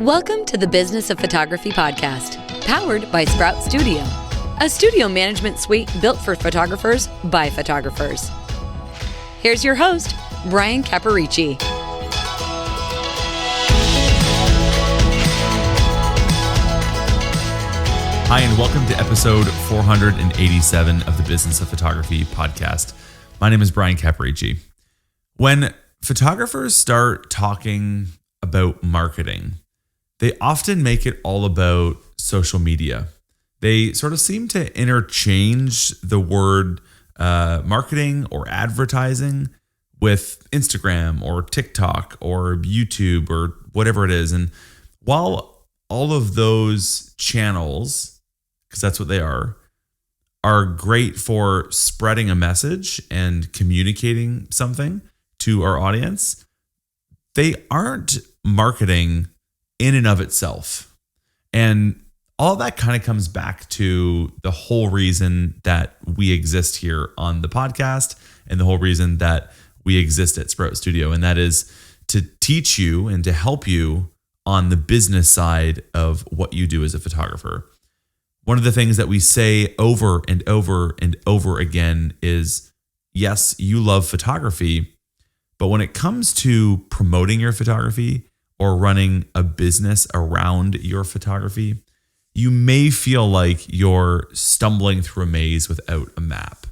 Welcome to the Business of Photography podcast, powered by Sprout Studio, a studio management suite built for photographers by photographers. Here's your host, Bryan Caparici. Hi, and welcome to episode 487 of the Business of Photography podcast. My name is Bryan Caparici. When photographers start talking about marketing, they often make it all about social media. They sort of seem to interchange the word marketing or advertising with Instagram or TikTok or YouTube or whatever it is. And while all of those channels, because that's what they are great for spreading a message and communicating something to our audience, they aren't marketing in and of itself. And all that kind of comes back to the whole reason that we exist here on the podcast and the whole reason that we exist at Sprout Studio. And that is to teach you and to help you on the business side of what you do as a photographer. One of the things that we say over and over and over again is, yes, you love photography, but when it comes to promoting your photography or running a business around your photography, you may feel like you're stumbling through a maze without a map.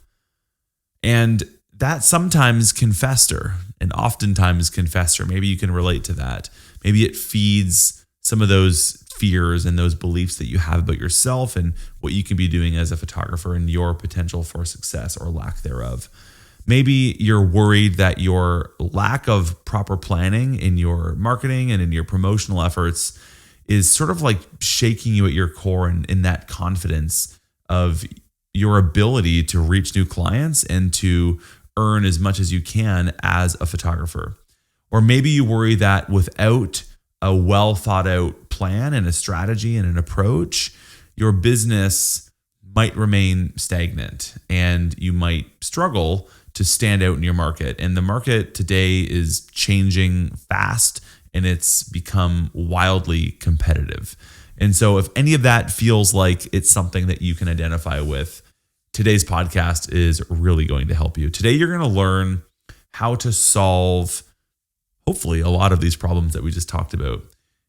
And that sometimes can fester, and oftentimes can fester. Maybe you can relate to that. Maybe it feeds some of those fears and those beliefs that you have about yourself and what you can be doing as a photographer and your potential for success or lack thereof. Maybe you're worried that your lack of proper planning in your marketing and in your promotional efforts is sort of like shaking you at your core and in that confidence of your ability to reach new clients and to earn as much as you can as a photographer. Or maybe you worry that without a well thought out plan and a strategy and an approach, your business might remain stagnant and you might struggle to stand out in your market. And the market today is changing fast and it's become wildly competitive. And so if any of that feels like it's something that you can identify with, today's podcast is really going to help you. Today, you're going to learn how to solve, hopefully, a lot of these problems that we just talked about.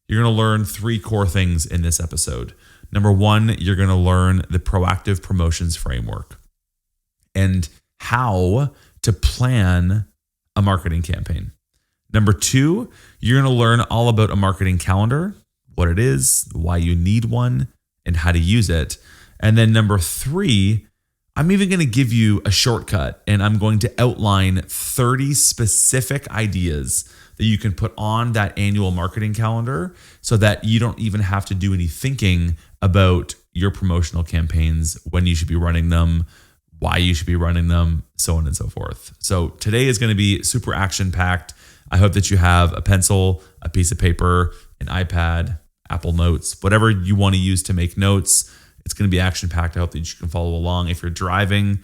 You're going to learn three core things in this episode. Number one, you're going to learn the proactive promotions framework and how to plan a marketing campaign. Number two, you're going to learn all about a marketing calendar, what it is, why you need one, and how to use it. And then number three, I'm even going to give you a shortcut and I'm going to outline 30 specific ideas that you can put on that annual marketing calendar so that you don't even have to do any thinking about your promotional campaigns, when you should be running them, why you should be running them, so on and so forth. So today is going to be super action-packed. I hope that you have a pencil, a piece of paper, an iPad, Apple Notes, whatever you want to use to make notes. It's going to be action-packed. I hope that you can follow along. If you're driving,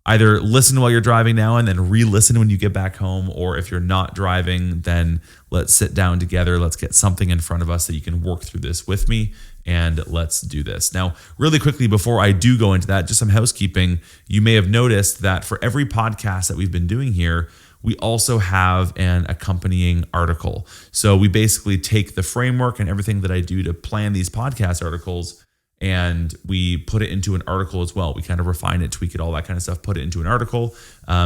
either listen while you're driving now and then re-listen when you get back home. Or if you're not driving, then let's sit down together. Let's get something in front of us that you can work through this with me. And let's do this. Now, really quickly, before I do go into that, just some housekeeping. You may have noticed that for every podcast that we've been doing here, we also have an accompanying article. So we basically take the framework and everything that I do to plan these podcast articles, and we put it into an article as well. We kind of refine it, tweak it, all that kind of stuff, put it into an article.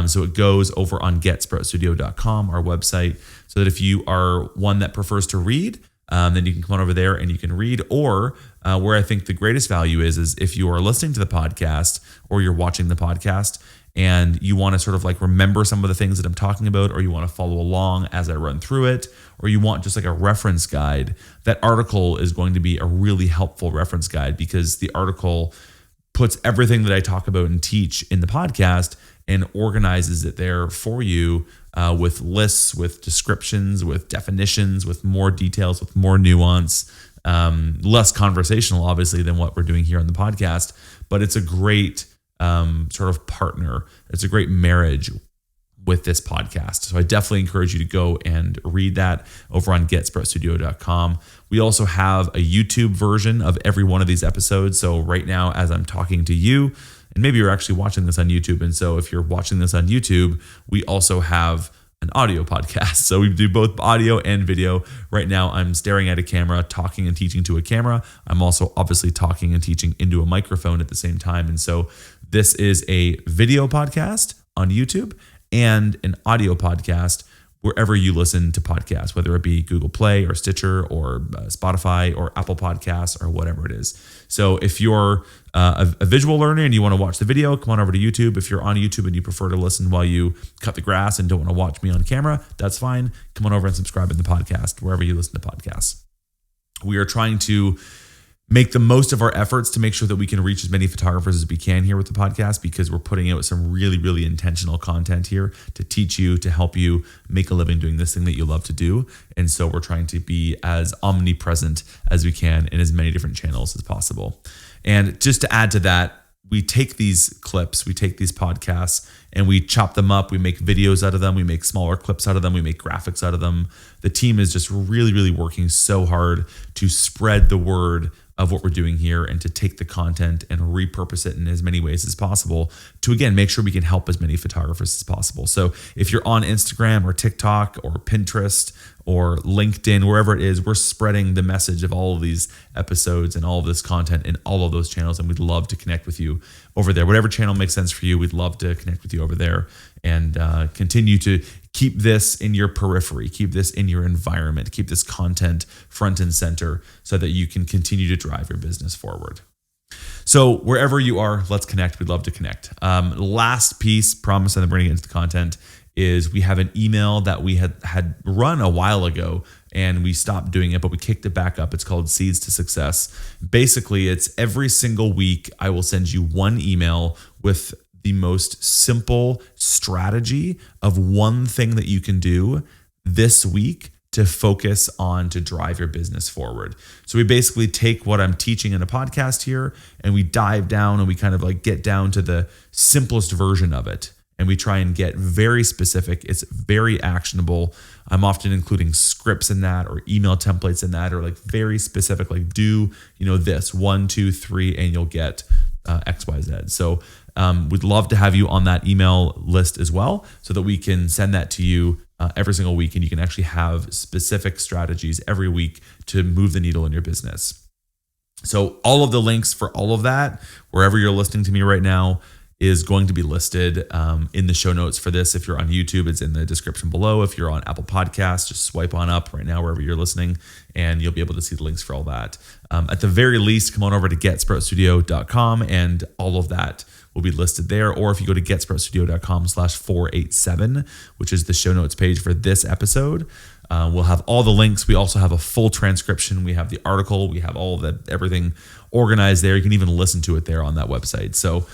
So it goes over on getsproutstudio.com, our website, so that if you are one that prefers to read, then you can come on over there and you can read. Or where I think the greatest value is if you are listening to the podcast or you're watching the podcast and you want to sort of like remember some of the things that I'm talking about, or you want to follow along as I run through it, or you want just like a reference guide, that article is going to be a really helpful reference guide, because the article puts everything that I talk about and teach in the podcast and organizes it there for you with lists, with descriptions, with definitions, with more details, with more nuance, less conversational, obviously, than what we're doing here on the podcast. But it's a great sort of partner. It's a great marriage with this podcast. So I definitely encourage you to go and read that over on getsproutstudio.com. We also have a YouTube version of every one of these episodes. So right now, as I'm talking to you, and maybe you're actually watching this on YouTube. And so if you're watching this on YouTube, we also have an audio podcast. So we do both audio and video. Right now, I'm staring at a camera, talking and teaching to a camera. I'm also obviously talking and teaching into a microphone at the same time. And so this is a video podcast on YouTube and an audio podcast wherever you listen to podcasts, whether it be Google Play or Stitcher or Spotify or Apple Podcasts or whatever it is. So if you're a visual learner and you want to watch the video, come on over to YouTube. If you're on YouTube and you prefer to listen while you cut the grass and don't want to watch me on camera, that's fine. Come on over and subscribe to the podcast, wherever you listen to podcasts. We are trying to make the most of our efforts to make sure that we can reach as many photographers as we can here with the podcast, because we're putting out some really, really intentional content here to teach you, to help you make a living doing this thing that you love to do. And so we're trying to be as omnipresent as we can in as many different channels as possible. And just to add to that, we take these clips, we take these podcasts and we chop them up. We make videos out of them. We make smaller clips out of them. We make graphics out of them. The team is just really, really working so hard to spread the word of what we're doing here and to take the content and repurpose it in as many ways as possible to, again, make sure we can help as many photographers as possible. So if you're on Instagram or TikTok or Pinterest or LinkedIn, wherever it is, we're spreading the message of all of these episodes and all of this content in all of those channels. And we'd love to connect with you over there. Whatever channel makes sense for you, we'd love to connect with you over there and continue to keep this in your periphery, keep this in your environment, keep this content front and center so that you can continue to drive your business forward. So wherever you are, let's connect. We'd love to connect. Last piece, promise, and then bringing it into the content, is we have an email that we had run a while ago and we stopped doing it, but we kicked it back up. It's called Seeds to Success. Basically, it's every single week I will send you one email with the most simple strategy of one thing that you can do this week to focus on to drive your business forward. So we basically take what I'm teaching in a podcast here and we dive down and we kind of like get down to the simplest version of it. And we try and get very specific. It's very actionable. I'm often including scripts in that or email templates in that, or like very specific, like do, this 1, 2, 3, and you'll get X, Y, Z. So we'd love to have you on that email list as well so that we can send that to you every single week. And you can actually have specific strategies every week to move the needle in your business. So all of the links for all of that, wherever you're listening to me right now, is going to be listed in the show notes for this. If you're on YouTube, it's in the description below. If you're on Apple Podcasts, just swipe on up right now, wherever you're listening, and you'll be able to see the links for all that. At the very least, come on over to getsproutstudio.com and all of that will be listed there. Or if you go to getsproutstudio.com/487, which is the show notes page for this episode, we'll have all the links. We also have a full transcription. We have the article. We have all of that, everything organized there. You can even listen to it there on that website. So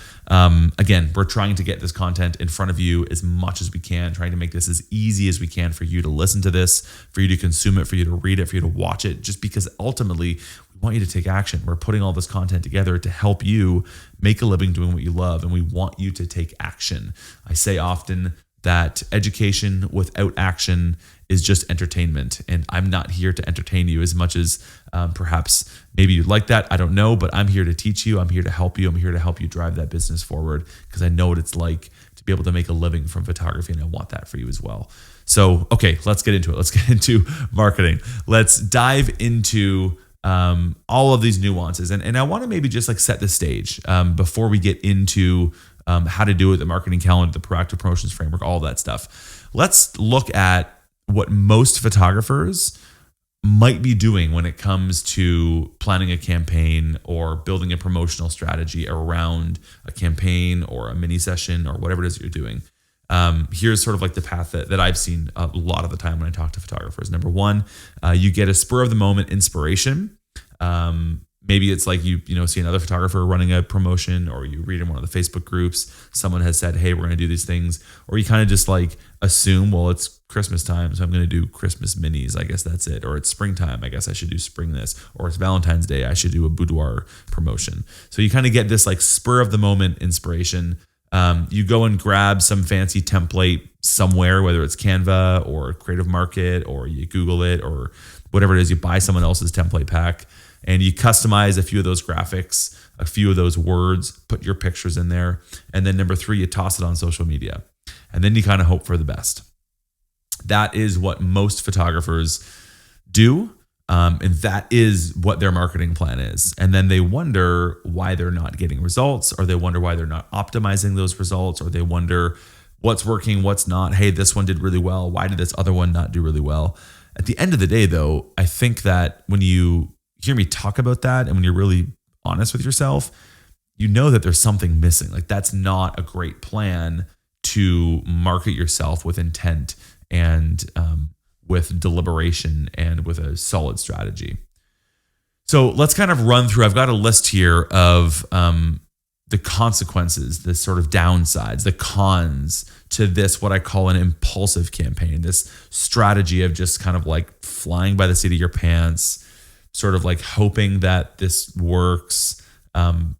again, we're trying to get this content in front of you as much as we can, trying to make this as easy as we can for you to listen to this, for you to consume it, for you to read it, for you to watch it, just because ultimately we want you to take action. We're putting all this content together to help you make a living doing what you love, and we want you to take action. I say often that education without action is just entertainment. And I'm not here to entertain you as much as perhaps maybe you'd like that. I don't know, but I'm here to teach you. I'm here to help you. I'm here to help you drive that business forward because I know what it's like to be able to make a living from photography. And I want that for you as well. So, okay, let's get into it. Let's get into marketing. Let's dive into all of these nuances. And I want to maybe just like set the stage before we get into how to do it, the marketing calendar, the proactive promotions framework, all of that stuff. Let's look at what most photographers might be doing when it comes to planning a campaign or building a promotional strategy around a campaign or a mini session or whatever it is you're doing. Here's sort of like the path that I've seen a lot of the time when I talk to photographers. Number one, you get a spur of the moment inspiration. Maybe it's like you see another photographer running a promotion, or you read in one of the Facebook groups, someone has said, hey, we're going to do these things. Or you kind of just like assume, well, it's Christmas time, so I'm going to do Christmas minis. I guess that's it. Or it's springtime. I guess I should do spring this. Or it's Valentine's Day. I should do a boudoir promotion. So you kind of get this like spur of the moment inspiration. You go and grab some fancy template, somewhere, whether it's Canva or Creative Market, or you Google it, or whatever it is, you buy someone else's template pack and you customize a few of those graphics, a few of those words, put your pictures in there. And then number 3, you toss it on social media. And then you kind of hope for the best. That is what most photographers do. And that is what their marketing plan is. And then they wonder why they're not getting results, or they wonder why they're not optimizing those results, or they wonder what's working, what's not. Hey, this one did really well. Why did this other one not do really well? At the end of the day, though, I think that when you hear me talk about that and when you're really honest with yourself, you know that there's something missing. Like, that's not a great plan to market yourself with intent and with deliberation and with a solid strategy. So let's kind of run through. I've got a list here of the consequences, the sort of downsides, the cons to this, what I call an impulsive campaign, this strategy of just kind of like flying by the seat of your pants, sort of like hoping that this works,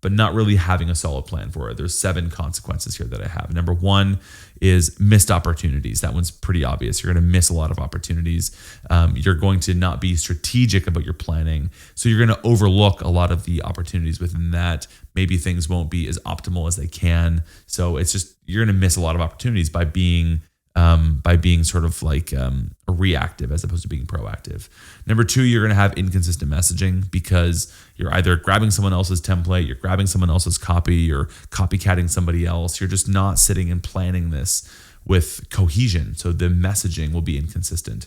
but not really having a solid plan for it. There's 7 consequences here that I have. Number 1 is missed opportunities. That one's pretty obvious. You're going to miss a lot of opportunities. You're going to not be strategic about your planning. So you're going to overlook a lot of the opportunities within that. Maybe things won't be as optimal as they can. So it's just, you're going to miss a lot of opportunities by being sort of like reactive as opposed to being proactive. Number 2, you're going to have inconsistent messaging because you're either grabbing someone else's template, you're grabbing someone else's copy, you're copycatting somebody else. You're just not sitting and planning this with cohesion. So the messaging will be inconsistent.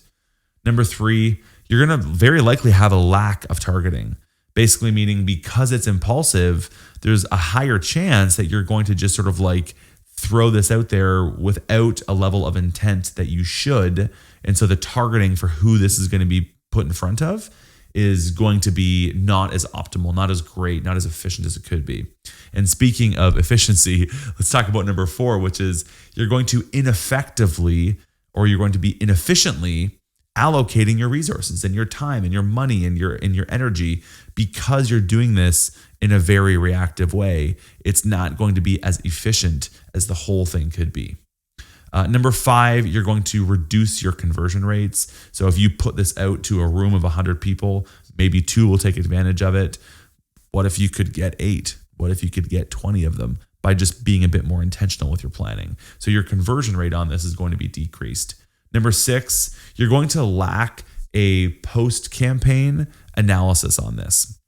Number 3, you're going to very likely have a lack of targeting. Basically meaning because it's impulsive, there's a higher chance that you're going to just sort of like throw this out there without a level of intent that you should. And so the targeting for who this is going to be put in front of is going to be not as optimal, not as great, not as efficient as it could be. And speaking of efficiency, let's talk about number 4, which is you're going to ineffectively, or you're going to be inefficiently allocating your resources and your time and your money and your energy because you're doing this in a very reactive way. It's not going to be as efficient as the whole thing could be. Number 5, you're going to reduce your conversion rates. So if you put this out to a room of 100 people, maybe 2 will take advantage of it. What if you could get 8? What if you could get 20 of them by just being a bit more intentional with your planning? So your conversion rate on this is going to be decreased. Number 6, you're going to lack a post-campaign analysis on this.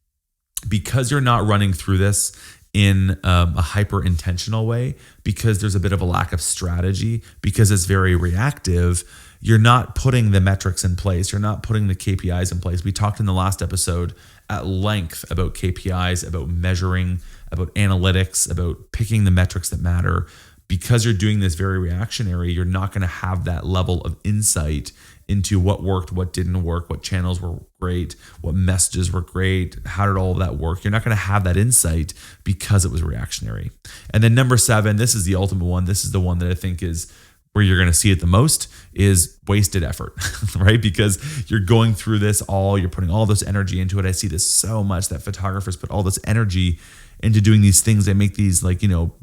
Because you're not running through this in a hyper-intentional way, because there's a bit of a lack of strategy, because it's very reactive, you're not putting the metrics in place. You're not putting the KPIs in place. We talked in the last episode at length about KPIs, about measuring, about analytics, about picking the metrics that matter. Because you're doing this very reactionary, you're not going to have that level of insight into what worked, what didn't work, what channels were great, what messages were great, how did all of that work. You're not going to have that insight because it was reactionary. And then number 7, this is the ultimate one. This is the one that I think is where you're going to see it the most, is wasted effort, right? Because you're going through this all, you're putting all this energy into it. I see this so much, that photographers put all this energy into doing these things. They make these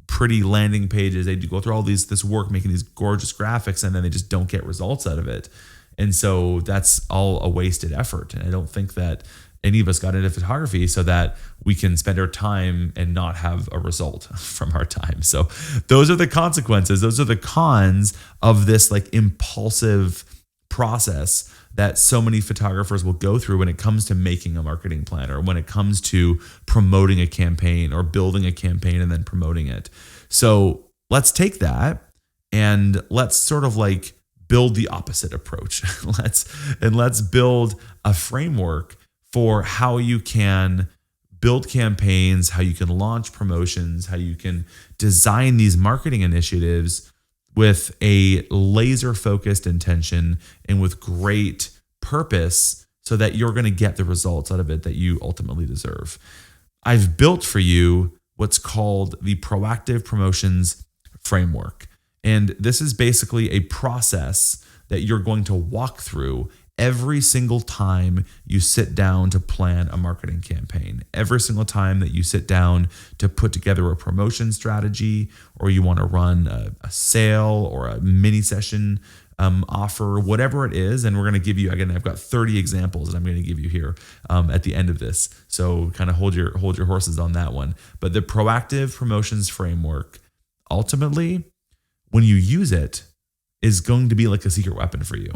pretty landing pages. They do go through all this work, making these gorgeous graphics, and then they just don't get results out of it. And so that's all a wasted effort. And I don't think that any of us got into photography so that we can spend our time and not have a result from our time. So those are the consequences. Those are the cons of this like impulsive process that so many photographers will go through when it comes to making a marketing plan, or when it comes to promoting a campaign or building a campaign and then promoting it. So let's take that and let's sort of like build the opposite approach. Let's build a framework for how you can build campaigns, how you can launch promotions, how you can design these marketing initiatives with a laser-focused intention and with great purpose, so that you're going to get the results out of it that you ultimately deserve. I've built for you what's called the Proactive Promotions Framework. And this is basically a process that you're going to walk through every single time you sit down to plan a marketing campaign, every single time that you sit down to put together a promotion strategy, or you want to run a sale or a mini session offer, whatever it is. And we're going to give you, again, I've got 30 examples that I'm going to give you here at the end of this. So kind of hold your horses on that one. But the proactive promotions framework, ultimately, when you use it, is going to be like a secret weapon for you,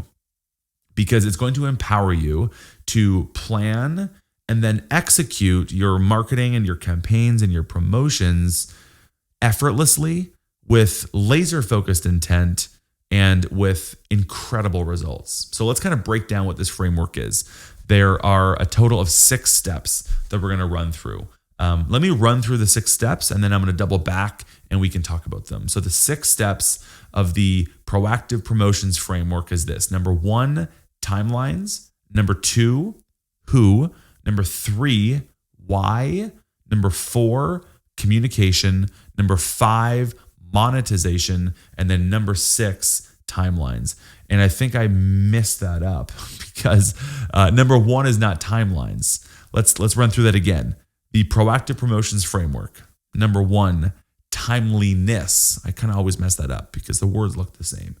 because it's going to empower you to plan and then execute your marketing and your campaigns and your promotions effortlessly with laser-focused intent and with incredible results. So let's kind of break down what this framework is. There are a total of 6 steps that we're going to run through. Let me run through the 6 steps, and then I'm going to double back and we can talk about them. So the 6 steps of the proactive promotions framework is this. Number 1, timelines. Number 2, who. Number 3, why. Number 4, communication. Number 5, monetization. And then number 6, timelines. And I think I messed that up because number 1 is not timelines. Let's run through that again. The proactive promotions framework. Number 1, timeliness. I kind of always mess that up because the words look the same.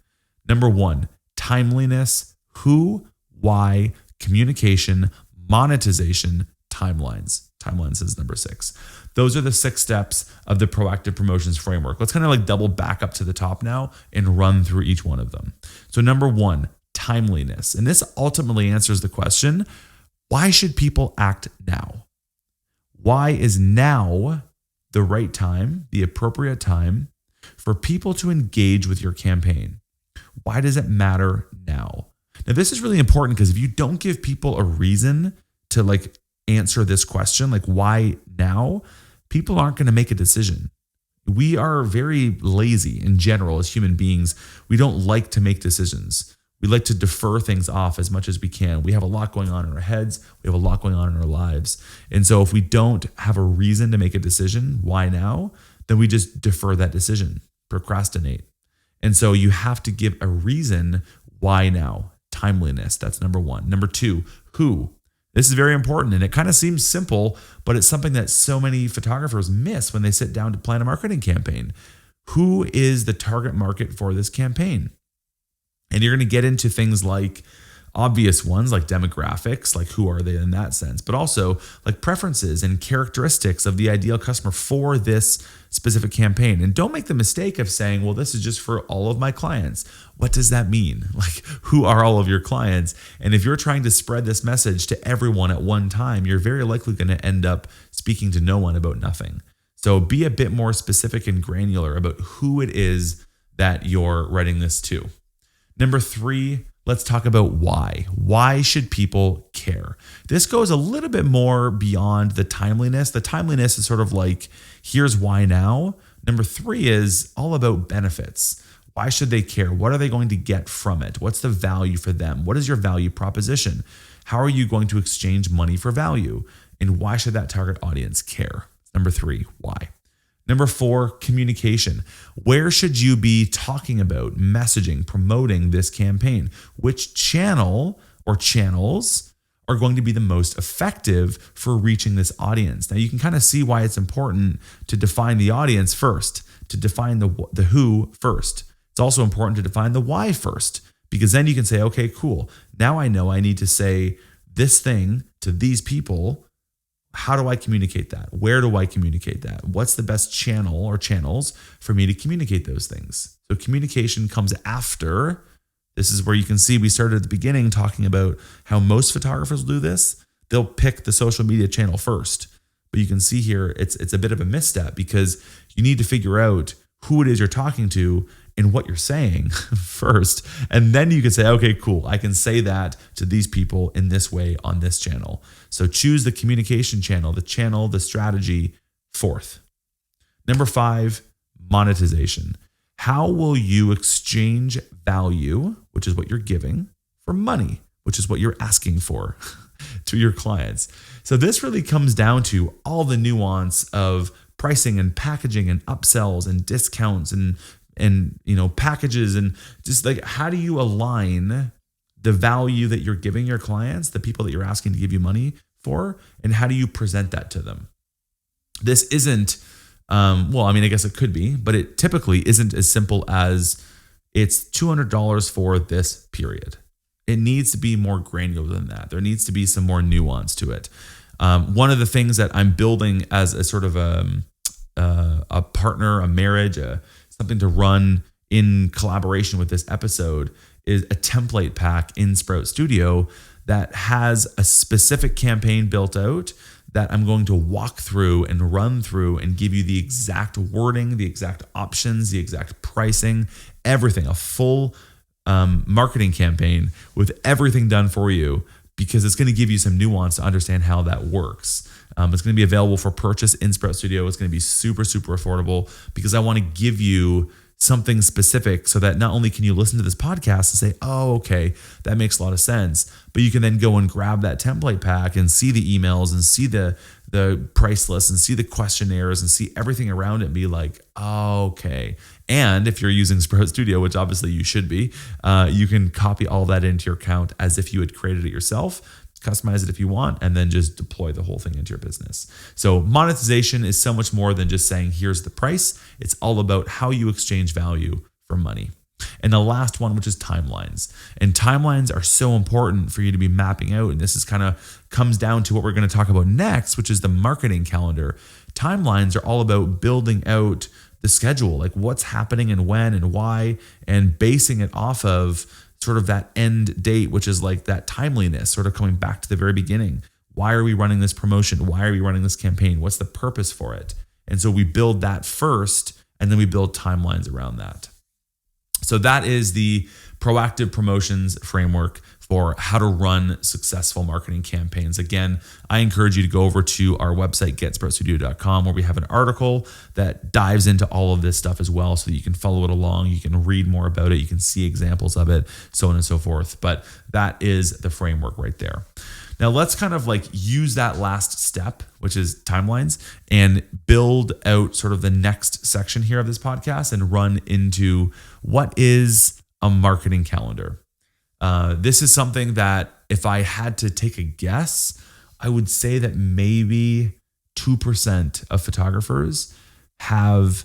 Number 1, timeliness, who, why, communication, monetization, timelines. Timelines is number 6. Those are the 6 steps of the proactive promotions framework. Let's kind of like double back up to the top now and run through each one of them. So number 1, timeliness. And this ultimately answers the question, why should people act now? Why is now the right time, the appropriate time for people to engage with your campaign? Why does it matter now? Now, this is really important because if you don't give people a reason to like answer this question, like why now, people aren't going to make a decision. We are very lazy in general as human beings. We don't like to make decisions. We like to defer things off as much as we can. We have a lot going on in our heads. We have a lot going on in our lives. And so if we don't have a reason to make a decision, why now, then we just defer that decision, procrastinate. And so you have to give a reason why now. Timeliness, that's number 1. Number 2, who. This is very important, and it kind of seems simple, but it's something that so many photographers miss when they sit down to plan a marketing campaign. Who is the target market for this campaign? And you're going to get into things like obvious ones like demographics, like who are they in that sense, but also like preferences and characteristics of the ideal customer for this specific campaign. And don't make the mistake of saying, well, this is just for all of my clients. What does that mean? Like, who are all of your clients? And if you're trying to spread this message to everyone at one time, you're very likely going to end up speaking to no one about nothing. So be a bit more specific and granular about who it is that you're writing this to. Number 3, let's talk about why. Why should people care? This goes a little bit more beyond the timeliness. The timeliness is sort of like, here's why now. Number 3 is all about benefits. Why should they care? What are they going to get from it? What's the value for them? What is your value proposition? How are you going to exchange money for value? And why should that target audience care? Number 3, why? Number 4, communication. Where should you be talking about, messaging, promoting this campaign? Which channel or channels are going to be the most effective for reaching this audience? Now, you can kind of see why it's important to define the audience first, to define the who first. It's also important to define the why first, because then you can say, okay, cool. Now I know I need to say this thing to these people. How do I communicate that? Where do I communicate that? What's the best channel or channels for me to communicate those things? So communication comes after. This is where you can see we started at the beginning talking about how most photographers do this. They'll pick the social media channel first. But you can see here, it's a bit of a misstep because you need to figure out who it is you're talking to and what you're saying first. And then you can say, okay, cool. I can say that to these people in this way on this channel. So choose the communication channel, the strategy fourth. Number 5, monetization. How will you exchange value, which is what you're giving, for money, which is what you're asking for to your clients? So this really comes down to all the nuance of pricing and packaging and upsells and discounts and packages, and just like, how do you align the value that you're giving your clients, the people that you're asking to give you money for, and how do you present that to them? This isn't, I guess it could be, but it typically isn't as simple as it's $200 for this period. It needs to be more granular than that. There needs to be some more nuance to it. One of the things that I'm building as a sort of a partner, a marriage, something to run in collaboration with this episode is a template pack in Sprout Studio that has a specific campaign built out that I'm going to walk through and run through and give you the exact wording, the exact options, the exact pricing, everything, a full marketing campaign with everything done for you, because it's going to give you some nuance to understand how that works. It's going to be available for purchase in Sprout Studio. It's going to be super, super affordable because I want to give you something specific so that not only can you listen to this podcast and say, oh, okay, that makes a lot of sense, but you can then go and grab that template pack and see the emails and see the price list and see the questionnaires and see everything around it and be like, oh, okay. And if you're using Sprout Studio, which obviously you should be, you can copy all that into your account as if you had created it yourself, customize it if you want, and then just deploy the whole thing into your business. So monetization is so much more than just saying, here's the price. It's all about how you exchange value for money. And the last one, which is timelines. And timelines are so important for you to be mapping out. And this is kind of comes down to what we're going to talk about next, which is the marketing calendar. Timelines are all about building out the schedule, like what's happening and when and why, and basing it off of sort of that end date, which is like that timeliness, sort of coming back to the very beginning. Why are we running this promotion? Why are we running this campaign? What's the purpose for it? And so we build that first, and then we build timelines around that. So that is the proactive promotions framework for how to run successful marketing campaigns. Again, I encourage you to go over to our website, getSproutStudio.com, where we have an article that dives into all of this stuff as well, so that you can follow it along. You can read more about it. You can see examples of it, so on and so forth. But that is the framework right there. Now let's kind of like use that last step, which is timelines, and build out sort of the next section here of this podcast and run into what is a marketing calendar. This is something that if I had to take a guess, I would say that maybe 2% of photographers have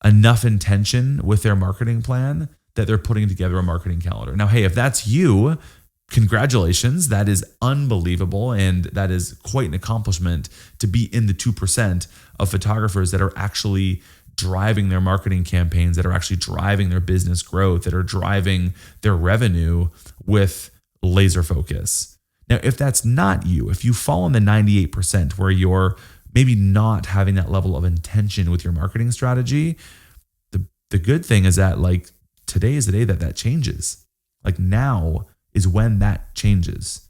enough intention with their marketing plan that they're putting together a marketing calendar. Now, hey, if that's you, congratulations. That is unbelievable. And that is quite an accomplishment to be in the 2% of photographers that are actually driving their marketing campaigns, that are actually driving their business growth, that are driving their revenue with laser focus. Now, if that's not you, if you fall in the 98% where you're maybe not having that level of intention with your marketing strategy, the good thing is that like today is the day that changes. Like now is when that changes.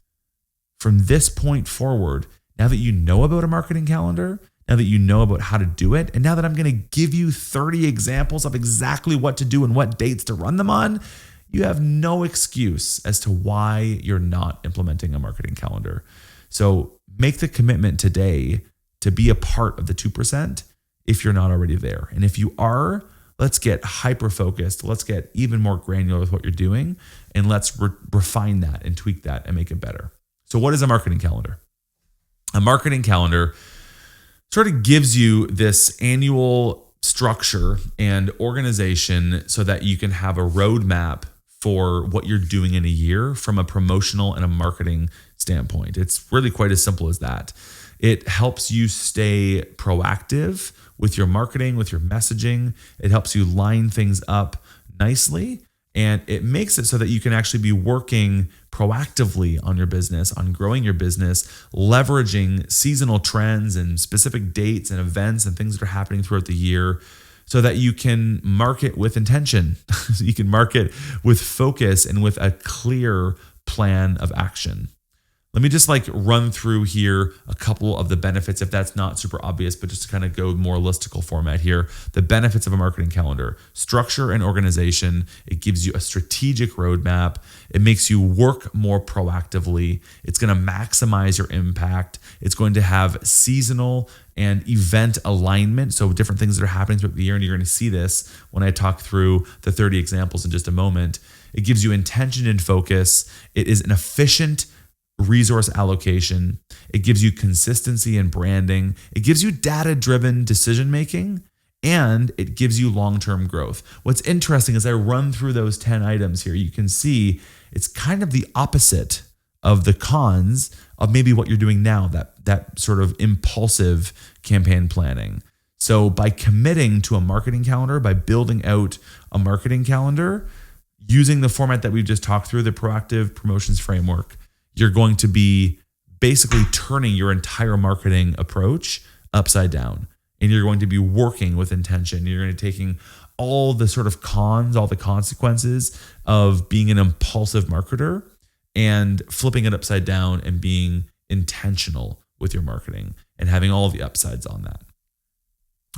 From this point forward, now that you know about a marketing calendar, now that you know about how to do it, and now that I'm going to give you 30 examples of exactly what to do and what dates to run them on, you have no excuse as to why you're not implementing a marketing calendar. So make the commitment today to be a part of the 2% if you're not already there. And if you are, let's get hyper-focused. Let's get even more granular with what you're doing, and let's refine that and tweak that and make it better. So what is a marketing calendar? A marketing calendar sort of gives you this annual structure and organization so that you can have a roadmap for what you're doing in a year from a promotional and a marketing standpoint. It's really quite as simple as that. It helps you stay proactive with your marketing, with your messaging. It helps you line things up nicely, and it makes it so that you can actually be working proactively on your business, on growing your business, leveraging seasonal trends and specific dates and events and things that are happening throughout the year so that you can market with intention. So you can market with focus and with a clear plan of action. Let me just like run through here a couple of the benefits, if that's not super obvious, but just to kind of go more listicle format here. The benefits of a marketing calendar: structure and organization. It gives you a strategic roadmap. It makes you work more proactively. It's going to maximize your impact. It's going to have seasonal and event alignment. So different things that are happening throughout the year. And you're going to see this when I talk through the 30 examples in just a moment. It gives you intention and focus. It is an efficient resource allocation. It gives you consistency and branding. It gives you data-driven decision-making, and it gives you long-term growth. What's interesting is I run through those 10 items here. You can see it's kind of the opposite of the cons of maybe what you're doing now, that sort of impulsive campaign planning. So by committing to a marketing calendar, by building out a marketing calendar, using the format that we've just talked through, the proactive promotions framework, you're going to be basically turning your entire marketing approach upside down. And you're going to be working with intention. You're going to be taking all the sort of cons, all the consequences of being an impulsive marketer and flipping it upside down and being intentional with your marketing and having all of the upsides on that.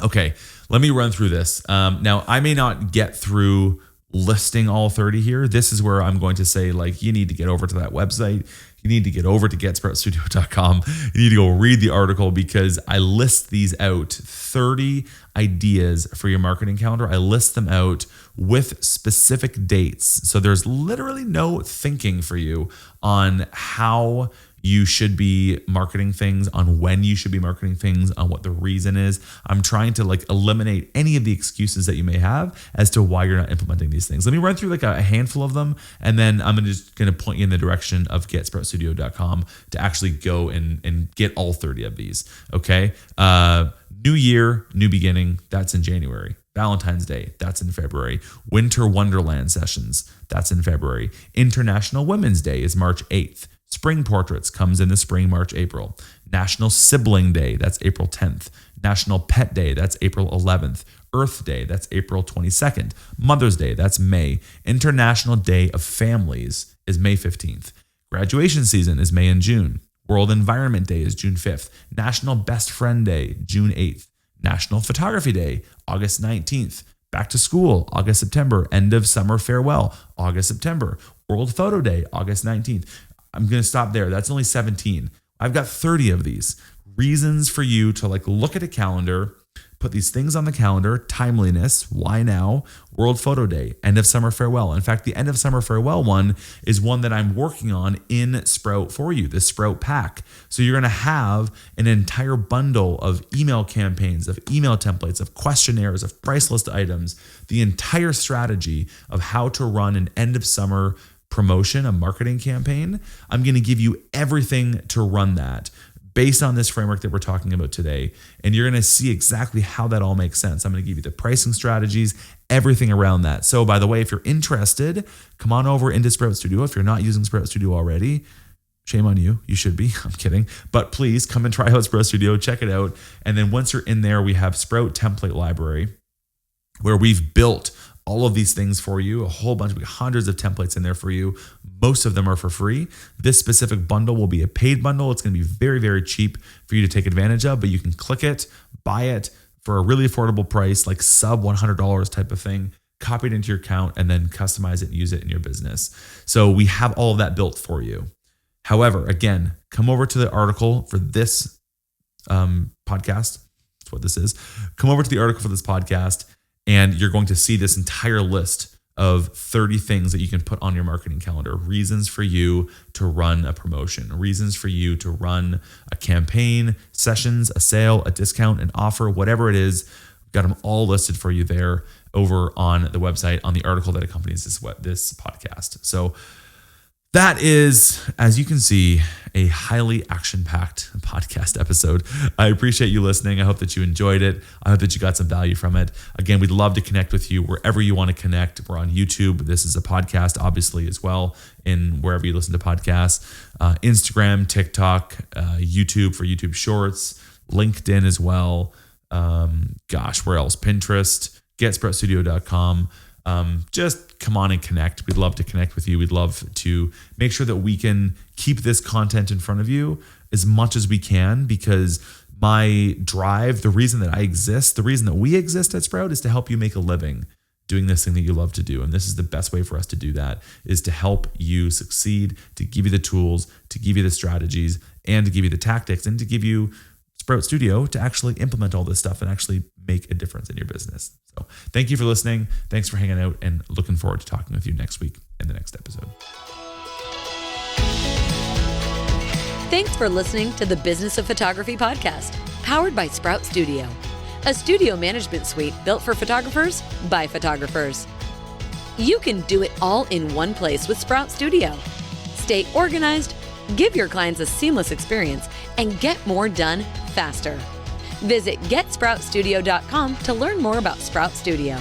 Okay, let me run through this. Now, I may not get through listing all 30 here. This is where I'm going to say, like, you need to get over to that website. You need to get over to getSproutStudio.com. You need to go read the article because I list these out, 30 ideas for your marketing calendar. I list them out with specific dates. So there's literally no thinking for you on how you should be marketing things, on when you should be marketing things, on what the reason is. I'm trying to eliminate any of the excuses that you may have as to why you're not implementing these things. Let me run through a handful of them, and then I'm just going to point you in the direction of GetSproutStudio.com to actually go and get all 30 of these. Okay. New year, new beginning. That's in January. Valentine's Day, that's in February. Winter Wonderland sessions, that's in February. International Women's Day is March 8th. Spring Portraits comes in the spring, March, April. National Sibling Day, that's April 10th. National Pet Day, that's April 11th. Earth Day, that's April 22nd. Mother's Day, that's May. International Day of Families is May 15th. Graduation season is May and June. World Environment Day is June 5th. National Best Friend Day, June 8th. National Photography Day, August 19th. Back to School, August, September. End of Summer Farewell, August, September. World Photo Day, August 19th. I'm going to stop there. That's only 17. I've got 30 of these reasons for you to look at a calendar, put these things on the calendar. Timeliness, why now? World Photo Day, End of Summer Farewell. In fact, the End of Summer Farewell one is one that I'm working on in Sprout for you, the Sprout Pack. So you're going to have an entire bundle of email campaigns, of email templates, of questionnaires, of price list items, the entire strategy of how to run an end of summer promotion, a marketing campaign. I'm going to give you everything to run that based on this framework that we're talking about today. And you're going to see exactly how that all makes sense. I'm going to give you the pricing strategies, everything around that. So by the way, if you're interested, come on over into Sprout Studio. If you're not using Sprout Studio already, shame on you. You should be. I'm kidding. But please come and try out Sprout Studio, check it out. And then once you're in there, we have Sprout Template Library where we've built all of these things for you, a whole bunch, hundreds of templates in there for you. Most of them are for free. This specific bundle will be a paid bundle. It's going to be very, very cheap for you to take advantage of, but you can click it, buy it for a really affordable price, like sub $100 type of thing, copy it into your account, and then customize it and use it in your business. So we have all of that built for you. However, again, come over to the article for this podcast. That's what this is. Come over to the article for this podcast, and you're going to see this entire list of 30 things that you can put on your marketing calendar. Reasons for you to run a promotion, reasons for you to run a campaign, sessions, a sale, a discount, an offer, whatever it is. We've got them all listed for you there over on the website on the article that accompanies this podcast. So that is, as you can see, a highly action-packed podcast episode. I appreciate you listening. I hope that you enjoyed it. I hope that you got some value from it. Again, we'd love to connect with you wherever you want to connect. We're on YouTube. This is a podcast, obviously, as well, in wherever you listen to podcasts. Instagram, TikTok, YouTube for YouTube Shorts, LinkedIn as well. Where else? Pinterest, GetSproutStudio.com. Just come on and connect. We'd love to connect with you. We'd love to make sure that we can keep this content in front of you as much as we can, because my drive, the reason that I exist, the reason that we exist at Sprout is to help you make a living doing this thing that you love to do. And this is the best way for us to do that, is to help you succeed, to give you the tools, to give you the strategies, and to give you the tactics, and to give you Sprout Studio to actually implement all this stuff and actually make a difference in your business. So thank you for listening. Thanks for hanging out, and looking forward to talking with you next week. in the next episode. Thanks for listening to the Business of Photography podcast, powered by Sprout Studio, a studio management suite built for photographers by photographers. You can do it all in one place with Sprout Studio. Stay organized, give your clients a seamless experience, and get more done faster. Visit GetSproutStudio.com to learn more about Sprout Studio.